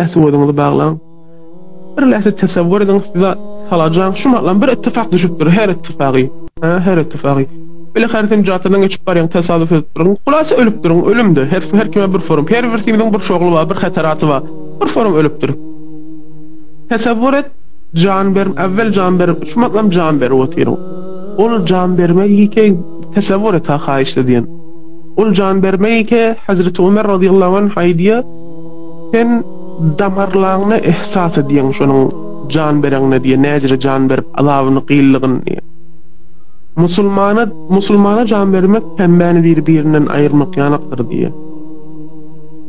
Äswödüňizi baglaň. Bir läse tesewwür ediň size salajağım şu matlan bir ittifak düşüpdir her ittifaky. Her ittifaky. Bile herkim jatydan geçip barýan tesadüf edip durun. Kulasa ölüp durun, ölümdi. Her kime bir forum. Her birisiniň bir şogly bar, bir hataraty bar. Bir forum ölüp durun. Tesewwür et, can berim, evvel can berim, şu matlam can berim otyrum. Ol can bermegi tesewwür et haýyşdy diýen. Ol can bermegi Hazreti Ömer radıyallahu anh haýdiýa sen damarlaryny ihsas edýän şonuň can bereňne diýe näjire can berip alawyny gyllygyny. Musulmana can vermek pembäni bir-birinden ayırmak yanakdır diye.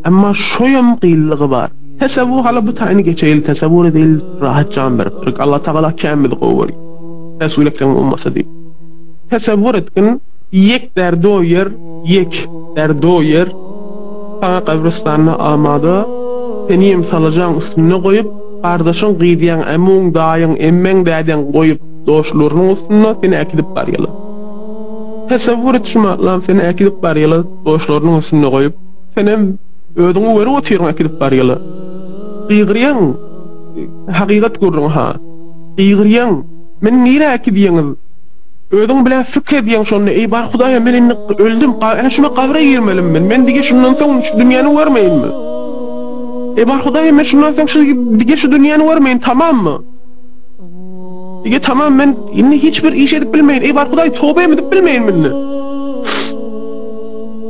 Amma şoyam gyllygy bar. Tesewwür hala bu taýyny geçeýil tesewwür edil rahat can berip. Allah Taala kämmil gowry. Resul ekrem ummasa diýip. Tesewwür etkin yek derdoyer, sana kabristanyna amada seni salajağın üstüne koyup, kardeşin giydiyen emun dayın, emmen dayın koyup doşlarının üstüne seni ekidip baryalı. Tesewwür et şuma lan seni ekidip baryalı, doşlarının üstüne koyup, senin ödüňi verip otyryň ekidip baryalı. Gygyryan, hakikat görüň ha. Gygyryan, men nire ekidýäňiz? Ödüň bilen fikir edýän şonu, ey bar Hudaýa men öldüm, ana şuna kabra girmelim men. Men dige şundan soň şu dünýäni görmeýinmi? Ey bar Hudaýa men şundan soň şu dige şu dünýäni görmeýin, tamammy? Dige tamam men inni hiçbir iş edip bilmeýin. Ey bar Hudaýa tobe edip bilmeýin meni.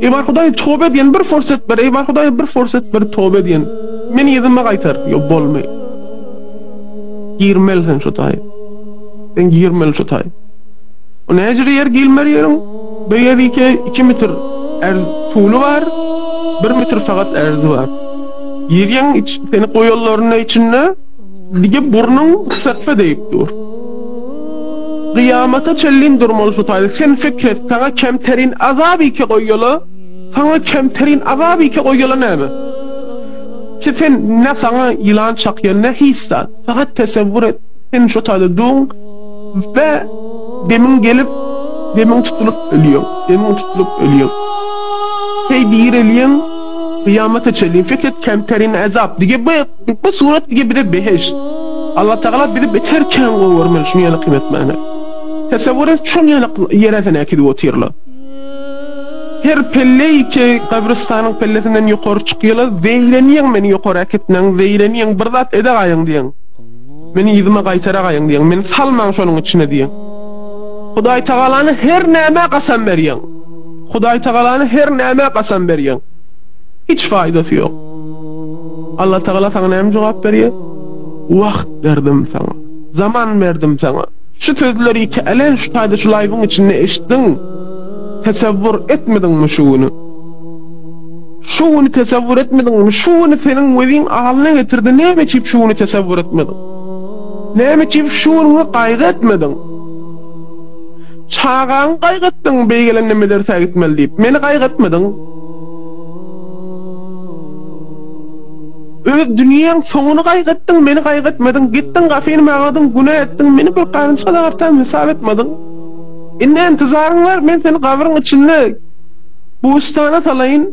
Ey bar Hudaýa tobe diýen bir fursat ber, ey bar Hudaýa bir fursat ber tobe diýen. Meni ýedime gaýtar, ýok bolmaý. Girmelsen şu taý. Ben girmel şu taý. O näjir yer gilmer ýeriň? Beýerike 2 metr tuğlu var, 1 metr fakat erzi var. Ýerýän seni goýanlaryň içinde dige burnuň kysatfa deyip dur. Kıyamata çellin durmaly şu taýda. Sen fikir et, sana kemterin azab iki goýýaly, sana kemterin azab iki goýýaly näme? Ki sen ne sana ýylan çakýan, ne hissat. Fakat tesewwür et, sen şu taýda duň ve demin gelip, demin tutulup ölüyor. Hey diýerelýän, kıyamata çellin, fikir et kemterin azab. Dige bu surat dige bir de beheş. Allah Taala bizi beterken goýurmaly, şunu ýaly kıymetmäne. Tesewwür et şunu ýaly ýerden ekidip otyrly. Her pelle ki kabristanyň pellesinden ýokary çykýarlar, weýlenýän meni ýokary ekitnen, weýlenýän bir zat ede gaýyň diýen. Meni ýygyma gaýtara gaýyň diýen, meni salmaň şonuň içine diýen. Hudaý Taalany her näme gasam berýän. Hudaý Taalany her näme gasam berýän. Hiç faydasy ýok. Allah Taala sana näme jogap berýär? Wagt berdim sana. Zaman berdim sana. Şu sözleri ki elen şu taýda şu laýbyň içinde eşitdiň. Tesewwür etmediňmi şuny? Şuny tesewwür etmediňmi? Şuny seniň özüň alyna getirdi. Näme üçin şuny tesewwür etmediň? Näme üçin şuny gaýga etmediň? Çağan gaýgatdyň beýgelen nemeler tägitmeli diýip. Meni gaýga etmediň. Öz dünýäň soňuny gaýga etdiň, meni gaýga etmediň. Gitdiň gafyny maňadyň, günah etdiň, meni bir garynçy tarapdan hesap etmediň. Indi intizaryň var, men seni gabryň içinde bu ustana talaýyn.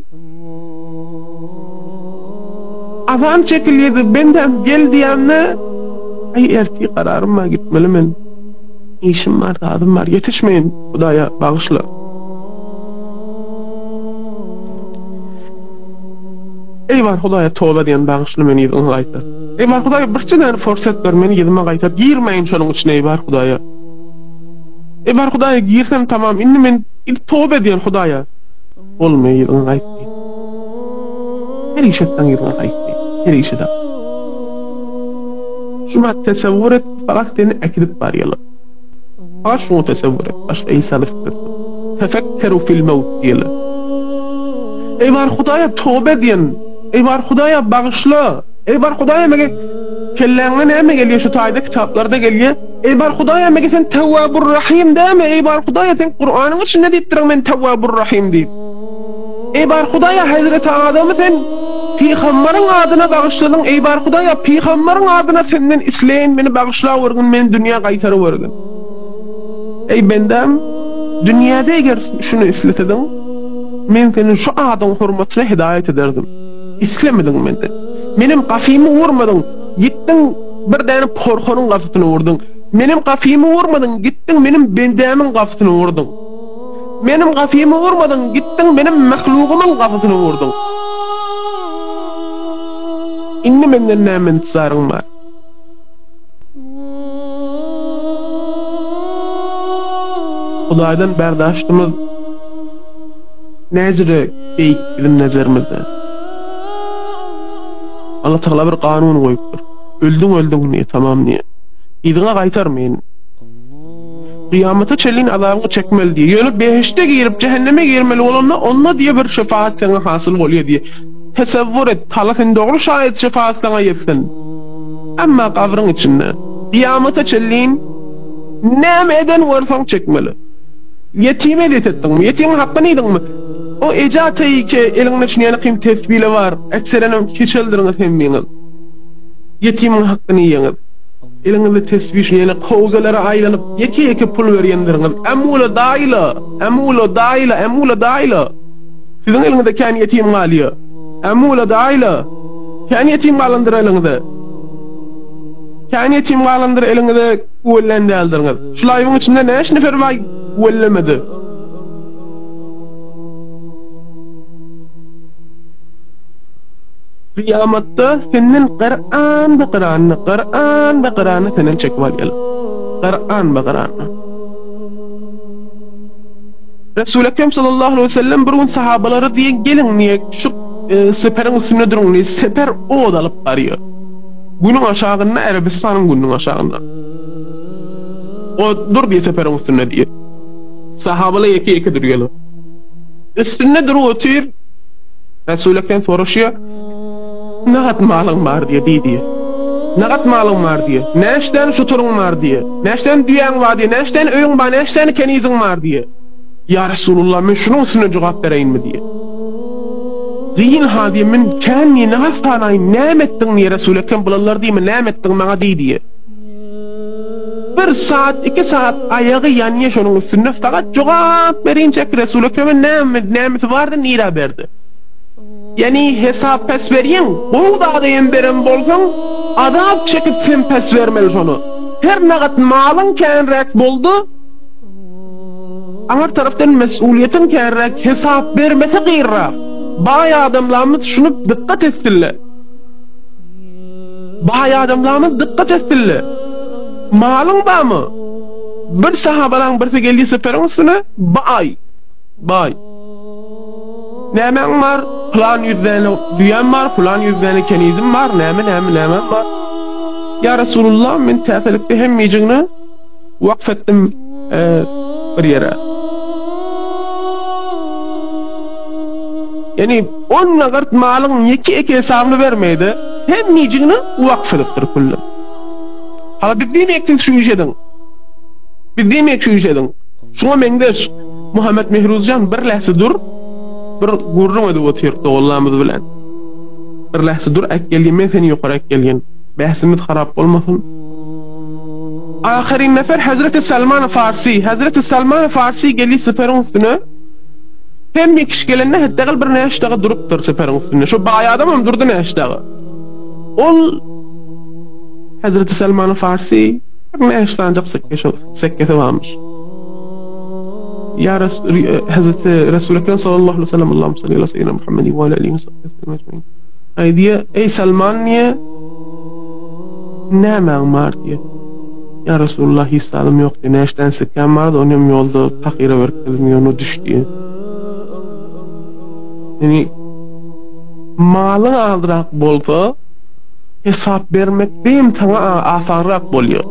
Azan çekilýärdi, benden gel diýämne, ay erti kararym var, gitmeli men. İşim var, adım var, yetişmeyin Hudaýa bagyşla. Ey var Hudaýa toba diýen bagyşla meni ýygyň gaýtar. Ey var Hudaýa bir çynany forsat ber meni ýygyma gaýtar. Girmeýin şonuň içine ey var Hudaýa. Ey var Hudaýa girsem tamam, indi men toba diýen Hudaýa. Bolmaý ýygyň gaýtdy. Her işetden ýygyň gaýtdy. Her işetden. Şuna tesewwür et, fakat seni ekidip barýaly. Şunu tesewwür et, başka insan fikir. Tefekkeru fil mevt diýeli. Ey var Hudaýa toba diýen, ey var Hudaýa bagyşla, ey var Hudaýa mege kelläňe näme gelýär şu taýda kitaplarda gelýär. Ey var Hudaýa mege sen Tawwabur Rahim däme, ey var Hudaýa sen Qur'anyň içinde diýdirň men Tawwabur Rahim diýip. Ey var Hudaýa Hazreti Adamy sen Peygamberin adyna bagyşladyň, ey var Hudaýa Peygamberin adyna senden isleýin meni bagyşla bergin, men dünýä gaýtary bergin. Ey bendem, dünyada eger şunu isletedin, men senin şu adyň hurmatyna hidaýet ederdim. İslemedin mende. Menim gafymy vurmadyň, gitdiň bir däne porxonyň gafysyny vurdyň. Menim gafymy vurmadyň, gitdiň menim bendämiň gafysyny vurdyň. Menim gafymy vurmadyň, gitdiň menim mahlugymyň gafysyny vurdyň. Inni menden näme intisaryň bar? Hudaýdan berdaşdymyz näjire beýik bizim näzerimizde. Allah Taala bir kanun goýupdyr. Öldüň niye tamam niye? İdiňe gaýtarmaýyn. Kıyamata çelin azabyny çekmeli diye. Ýöne beheşte girip cehenneme girmeli bolanlar onda diye bir şefaat sana hasıl bolýar diye. Tesevvür et, talakyň dogry şaýat şefaat sana ýetsin. Amma kabryň içinde kıyamata çelin näme eden warsaň çekmeli. Yetime etdiňmi? Yetimin hakkını ýedinmi? O ejatay ki eliňde şeýle kym tesbile var. Ekserenem keçeldiriňiz hemmiňiz. Yetimin hakkını ýeňiz. Eliňde tesbih şeýle kowzalara aýlanyp ýeki pul berýändiriňiz. Emula daýla. Siziň eliňde kän yetim malýa. Emula daýla. Kän yetim malandyr eliňde. Kän yetim malandyr eliňde güwellendiriňiz. Şulaýyň içinde näş nefer bar güwellemedi. Kıyamatta senin Qur'an be Qur'an'ı senin çekip alýar. Qur'an be Qur'an'ı. Resul Ekrem sallallahu aleyhi ve sellem bir gün sahabaları diye gelin niye şu seperin üstüne durun diye seper oğud alıp barıyor. Günün aşağında Arabistan'ın günün aşağında. O dur diye seperin üstüne diye. Sahabalar yeki duruyorlar. Üstüne durup otur. Resul Ekrem soruşuyor. Nagat malyň bar diye. Nagat malyň bar diye. Näşden şuturuň bar diye. Näşden düýäň bar diye. Näşden öýüň bar, näşden keniziň bar diye. Ya Resulullah men şunun üstüne jogap bereyinmi diye. Diýin ha diye men känni nagat tanaýyn näme etdiň diye Resul Ekrem bulanlar diýme näme etdiň maňa diye. 1 saat 2 saat ayağı ýanyş şonuň üstüne fakat jogap berýinçe Resul Ekrem näme bardy nira berdi. Yani hesap pes verýän, bu daýym berem bolsaň, adap çekip sen pes vermeli şonu. Her nagat malyň känrek boldy. Aňar tarapdan mesuliyetin känrek hesap bermese gyrra. Baý adamlarymyz şunu dikkat etdiler. Malyň barmy? Bir sahabalaň birsi geldi seperin üstüne, baý. Nämen bar? Plan yüzden düýän bar, plan yüzden kenizim bar, näme bar. Ya Resulullah men täfelikde hemmijiňni waqf etdim bir ýere. Yani on nagart malyň ýeki hesabyny bermedi, hemmijiňni waqf edipdir kullu. Hala bildiğim şu işedin. Şuna mengdeş Muhammed Mehruzcan bir lehsi dur. Bir gurrun edip oturdu Allah'ımız bilen. Bir lehsi dur ekkelgen men seni yukarı ekkelgen. Behsimiz harap olmasın. Ahirin nefer Hazreti Salman Farsi geli seperin üstüne. Hem yekiş gelenine heddeğil bir neştağı durupdur seperin üstüne. Şu bayi adamım durdu neştağı. Ol Hazreti Salman Farsi neştancak sekkesi varmış. Ya Hazreti Resul Ekrem sallallahu aleyhi ve sellem Allahümme salli ala seyyidina Muhammedi ve aleyhi ve sellem. Ay diye, ey Salman niye? Nämen bar diye. Ya Resulullah hisalim yok diye. Näşden sikken vardı, onym yolda takira berkezim ýonu düşdi. Yani malyň aldyrak bolsa hesap bermek diýim taňa asarrak bolýar.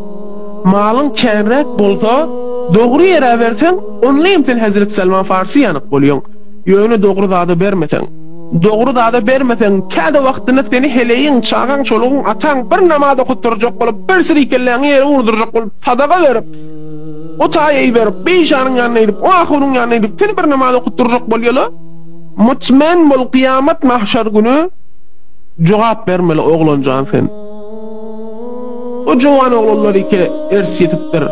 Malyň känrek bolsa dogry ýere bersen, onlaýym sen Hazreti Salman Farsi ýanyk bolýan. Ýöne dogry zada bermesen, käde wagtyny seni heleýin, çağan, çolugyň, ataň bir namaz okutdurjak bolup, bir sirikeläň ýere urdurjak bolup, sadaga berip, o taýy berip, beýşanyň ýanyna edip, o ahyryň ýanyna edip, seni bir namaz okutdurjak bolýarlar. Mutmen bol kıyamet mahşer günü jogap bermeli oglanjan sen. O jowan oglanlary ki ers ýetipdir.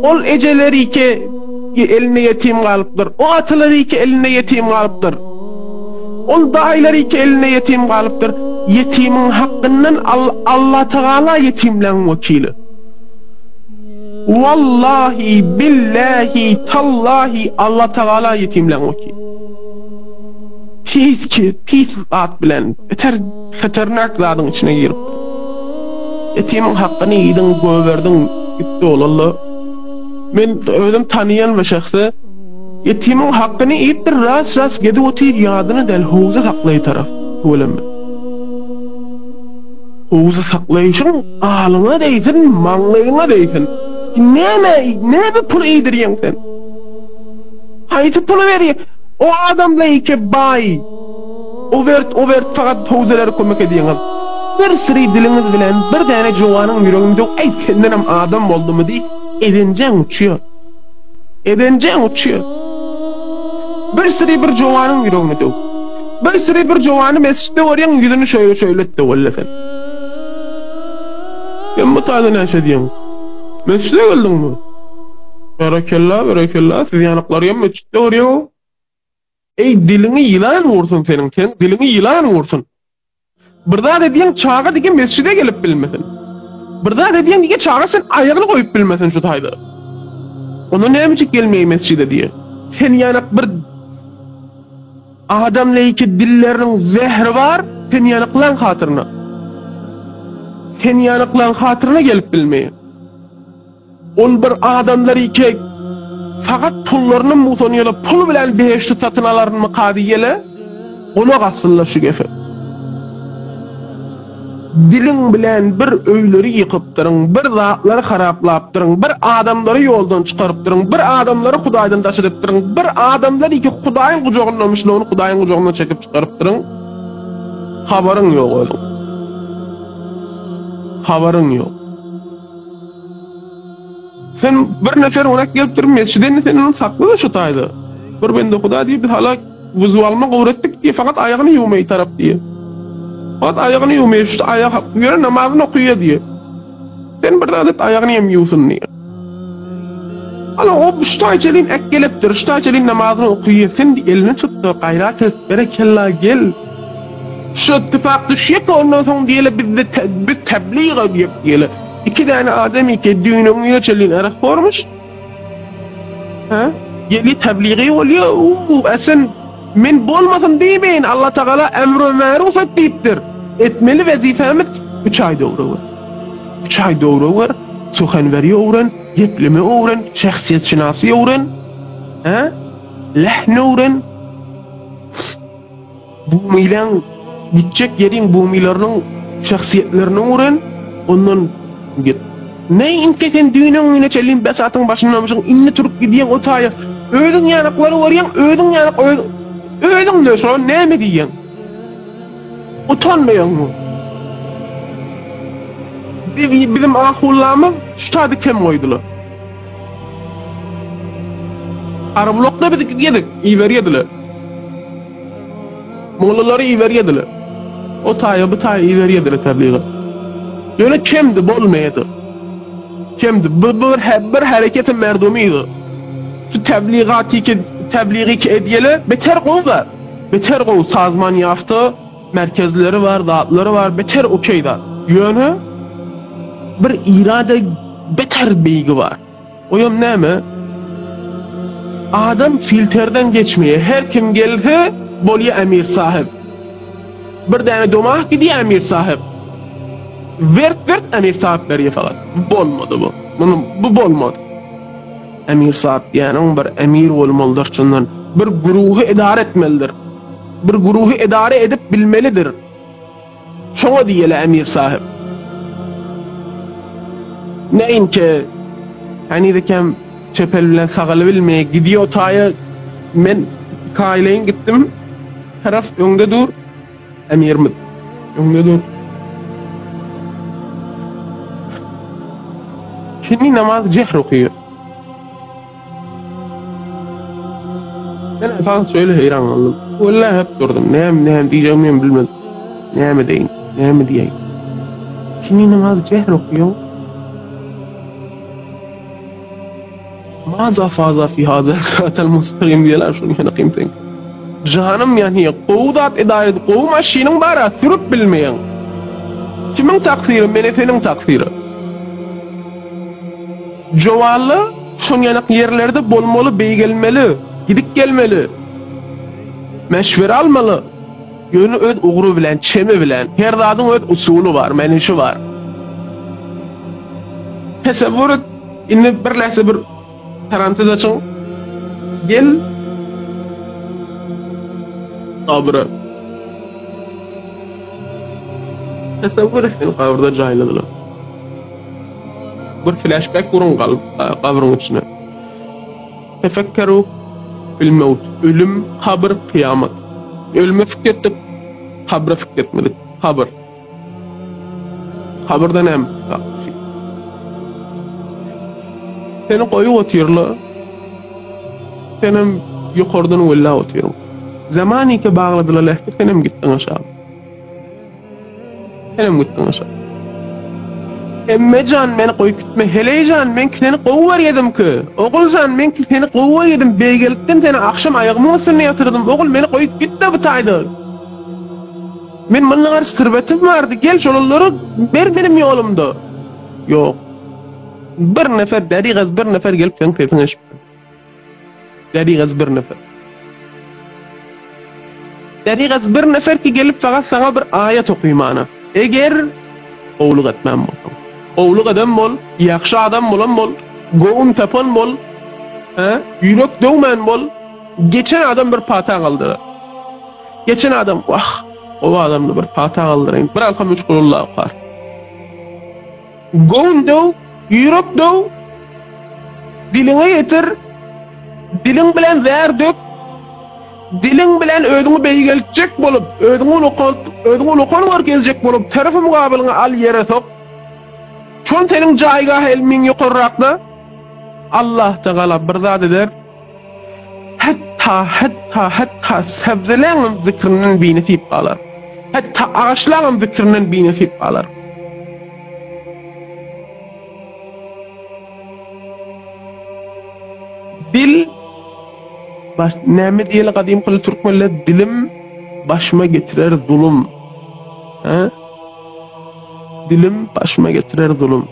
Ol ejeleri ki eline yetim galypdyr. O atalary ki eline yetim galypdyr. Ol daýlary ki eline yetim galypdyr. yetimin hakkından Allah Teala yetimlerin vekili. Vallahi billahi tallahi Allah Teala yetimlerin vekili. Pis at bilen xeternak zadın içine girip yetimin hakkını yedin göberdin gitti olalım. Men özüm tanıyan bir şahsı yetimin hakkını yedip ras gedi otir yadını del huza saklayı taraf öyle huza saklayışın ağlına değsin manlığına değsin ne bir pul eydiriyen sen haydi pulu veriyor o adamla iki bay o vert fakat huzaları koymak ediyen bir sırı diliniz bilen bir tane jovanın yüreğinde ey kendinim adam oldu mu diye edencen uçuyor bir sırı bir jovanın yüreğinde bir sırı bir jovanı mescitte orayan yüzünü şöyle etti valla sen ben bu tarzı ne diyeyim mescitte geldin mi? Berekallah siz yanıklar ya mescitte oraya ey dilini yılan vursun senin dilini yılan vursun burada dediğin çağa diye mescide gelip bilmesin burada dediğin diye çağa sen ayağını koyup bilmesin şu tayda onu ne biçim gelmeyi mescide diye sen yanak bir adamla iki dillerinin zehri var sen yanaklan hatırına gelip bilmeyi ol bir adamlar iki fakat pullarının mutanıyla pul bilen beheşti satın aların mı kadiyele ona kasırlar şu gefe dilin bilen bir öyleri yıkıp durun, bir zatları haraplap durun, bir adamları yoldan çıkarıp durun, bir adamları Hudaydan taşıdıp durun, bir adamları iki Hudayın kucağına olmuşlar, onu Hudayın kucağına çekip çıkarıp durun. Haberin yok oğlum. Haberin yok. Sen bir nefer ona gelip durun, mescideni senin onu saklı da şu taydı. Bir bende Huday diye biz hala vizualma kuvrettik diye fakat ayağını yuvmayı taraf diye. Fakat ayağını yuvmayı şu ayak göre namazını okuyor diye. Sen bir adet ayağını yemiyorsun diye. Hala o şu tayçelin ek geliptir, şu tayçelin namazını okuyor. Sen de elini tuttu, gayret et, berekallah gel. Şu ittifak düşüyor ki ondan sonra diyelim biz de tebliğ ediyor diyelim. İki tane adam ki düğünün yöneçeliğini arak kormuş. Yeli tebliği oluyor. Sen men bolmasın demeyin. Allah Teala emr-i maruf ettir. Etmeli vazifemiz 3 ay doğru var. 3 ay doğru var. Suhanveri öğren, yepleme öğren, şahsiyet şinasi öğren. Lehne öğren. Bu milan gidecek yerin bu milarının şahsiyetlerini öğren. Ondan git. Ne inketen düğünün yöneçeliğin besatın başınlamışsın, inni turup gidiyen o taya. Ödün yanakları var yan, ödün yanak, ödün ne sonra ne mi diyen? Utanmayan mı? Bizim ahullamı şu tadı kim koydular? Arablokta bir yedik, iyi veriyediler. Moğlaları iyi veriyediler. O taya bu taya iyi veriyediler tebliğe. Öyle kimdi bolmaydı? Kimdi? Bir hareketin merdumiydi. Şu tebliği ki ediyeli beter kovlar. Beter kov sazman yaftı, merkezleri var, dağıtları var, beter okeyda. Yönü bir irade beter bilgi var. O yön ne mi? Adam filtreden geçmeye, her kim geldi bolya emir sahip. Bir tane domah gidiyor emir sahip. Vert emir sahipleriye fakat. Bolmadı bu. Bu bolmadı. Emir sahip yani bir emir olmalıdır çünden. Bir guruhu idare etmelidir. Bir guruhu idare edip bilmelidir. Şuna diyeli emir sahip. Neyin ki hani de kem çepel bilen sağalı bilmeye gidiyor otaya men kaileyin gittim. Taraf önde dur. Emirimiz. Önde dur. Şimdi namaz cehr okuyor. Ben esas şöyle heyran oldum. Vallahi hep durdum. Ne diyeceğimi bilmedim. Ne mi diyeyim. Şimdi namaz cehr okuyor. Maza faza fi haza sıratel mustaqim diyorlar şunu yana kıymetin. Canım yani qowdat idare qow maşinin bara sürüp bilmeyen. Kimin taksiri? Mene senin taksiri. Jowalı şoň ýanak ýerlerde bolmaly, beýgelmeli, gidip gelmeli. Meşwere almaly. Ýöne öz ugru bilen, çemi bilen, her zadyň öz usuly bar, menişi bar. Tesavvur et, inni birläse bir parantez açyň. Gel Abra. Tesavvur et, seni kabrda jaýladylar. Bir flashback kurun kabrın içine. Tefekkeru bil mevt. Ölüm, kabr, kıyamet. Ölüme fikrettik, kabra fikretmedik. Kabr. Kabrda näme? Seni koyup otyrla. Senem yukarıdan wella otyrum. Zamanike bağladılar lehti, senem gittin aşağı. Senem gittin aşağı. Emmecan meni koyup gitme, helecan men seni kovuver yedim ki. Oğulcan men seni kovuver yedim, beýgelikden seni akşam ayağımın üstüne yatırdım. Oğul meni koyup gitti bıtaydı. Men mınlar sırbetim vardı, gel şolulları ber benim yolumda. Yok. Bir nefer, deriğez bir nefer gelip sen sesini eşittim. Deriğez bir nefer. Deriğez bir nefer ki gelip fakat sana bir ayet okuymanı. Eğer oğluk etmem bolsam. Oğluk adam bol, yaxşı adam bolan bol, goğun tapan bol, yürek dövmen bol, geçen adam bir pata kaldı. Geçen adam, vah, o adamda bir pata kaldırayım. Bir alkam üç kulullah okar. Goğun döv, yürek döv, diline yetir, dilin bilen zehir dök, dilin bilen ödünü beýgeltjek bolup, ödünü lokon var gezjek bolup, tarafı mugabiliňe al yere sok. Çon senin jaýga helmin ýokarrakda Allah Teala bir zat eder. Hatta sebzelerin zikrinin binesip alar. Hatta ağaçların zikrinin binesip alar. Dil näme diýeli gadim kılı türkmenler dilim başıma getirer zulüm. Dilim başıma getirer zulüm.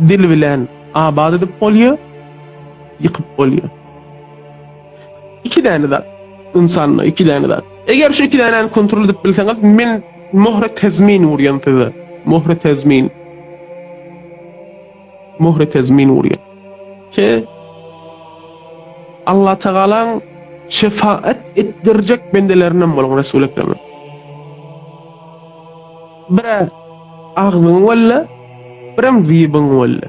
Dil bilen abad edip bolýar, yıkıp bolýar. İki däne zat insanla, iki däne zat. Eger şu iki däneni kontrol edip bilseňiz, men muhre tezmin urýan size. Muhre tezmin urýan. Ki Allah Teala'ň şefaat etdirjek bendelerinden bolan Resul Ekrem. Bira ağzın walla, biram diýibin walla.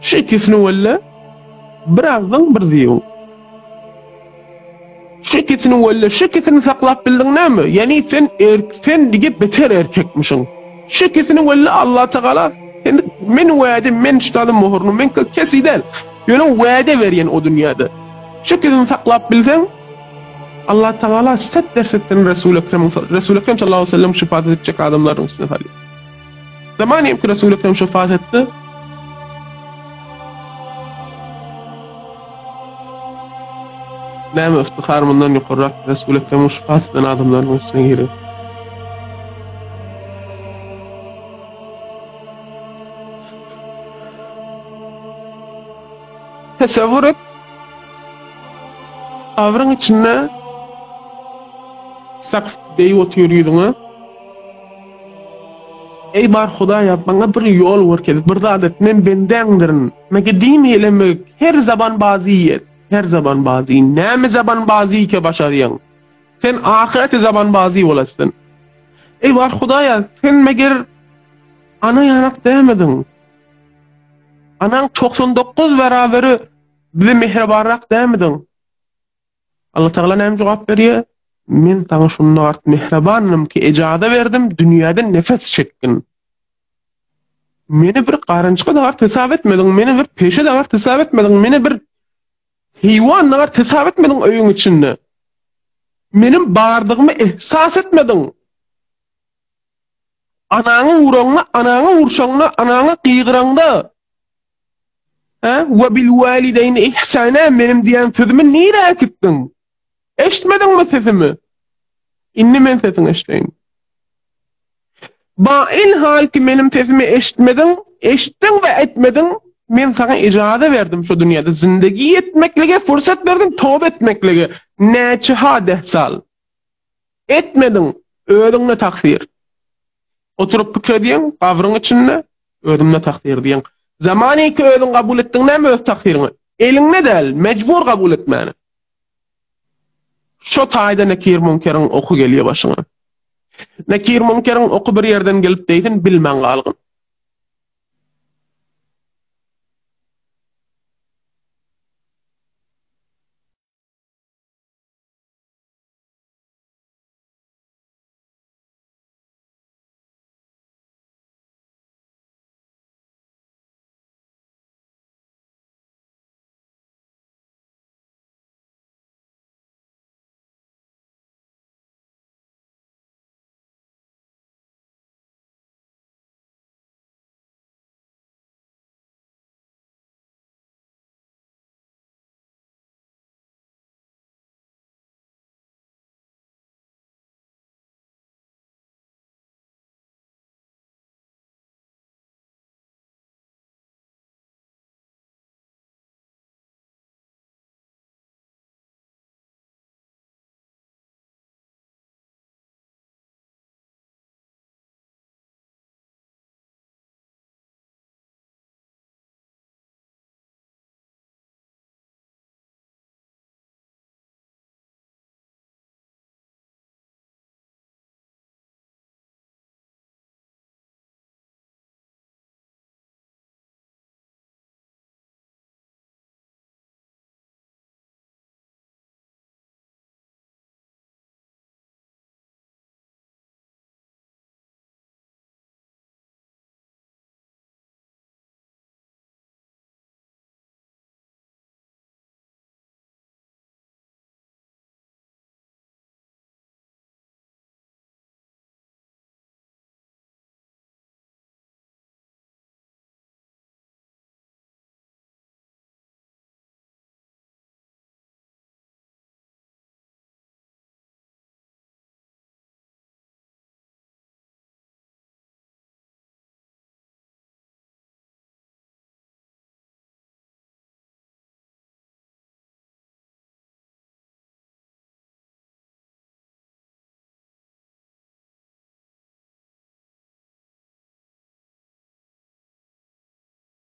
Şu ikisini walla, bir ağzın bir diýibin. Şu ikisini walla, şu ikisini saklap bildin näme? Yani sen dige beter erkekmişsin. Şu ikisini walla Allah Teala men wa'dim, men şutadım muhrunu, men kesidel. Ýöne wa'de berýän o dünýäde. Şu ikisini saklap bilsen, Allah Teala set dersetten Resul Ekrem sallallahu aleyhi ve sellem şefaat edecek adamların üstüne salıyor. Zamanıyım ki Resul Ekrem şefaat etti. Näme iftihar mundan ýokarrak Resul Ekrem şefaat eden adamların üstüne giriyor. Tesavvur et, avrın içinde saqf beýip oturýardyňa. Ey bar Hudaýa, bana bir ýol berken, bir zat et, men bendendirin. Mege diýme elemek, her zaman baziýet, her zaman bazi. Näme zaman bazi ke başarýan? Sen ahirete zaman bazi bolasyn. Ey bar Hudaýa, sen meger ana ýanak dämedin. Anaň 99 beraberi bize mehribanrak dämedin. Allah Teala näme jogap berýär? Men taňa şundan art mehribanım ki ejada verdim, dünýäde nefes çekkin. Meni bir garynçyga da tesap etmedin, meni bir peşe de tesap etmedin, meni bir heýwan da tesap etmedin öýüň içinde. Menim bardygymy ihsas etmedin. Anaňy uraňla, anaňy urşaňla, anaňy gyýgyraňda Ha? Ve bil valideyni ihsana benim diyen sözümü niye ettin? Eşitmedin mi sesimi? İnni men sesini eşiteyim. Bail hal ki benim sesimi eşitmedin ve etmedin, men sana icade verdim şu dünyada. Zindagi etmeklige fırsat verdim, tövbe etmeklige. Neçe hadeh sal. Etmedin, ödünle taksir. Oturup pikrediyen, kavrın içinde, ödünle taksir diyen. Zamanı ki ödün kabul ettin, ne mi öz taksirini? Elinle değil, mecbur kabul etmeni. Şu tayda Nekir Munker'in oku geliyor başına. Nekir Munker'in oku bir yerden gelip deydin, bilmen kalgın.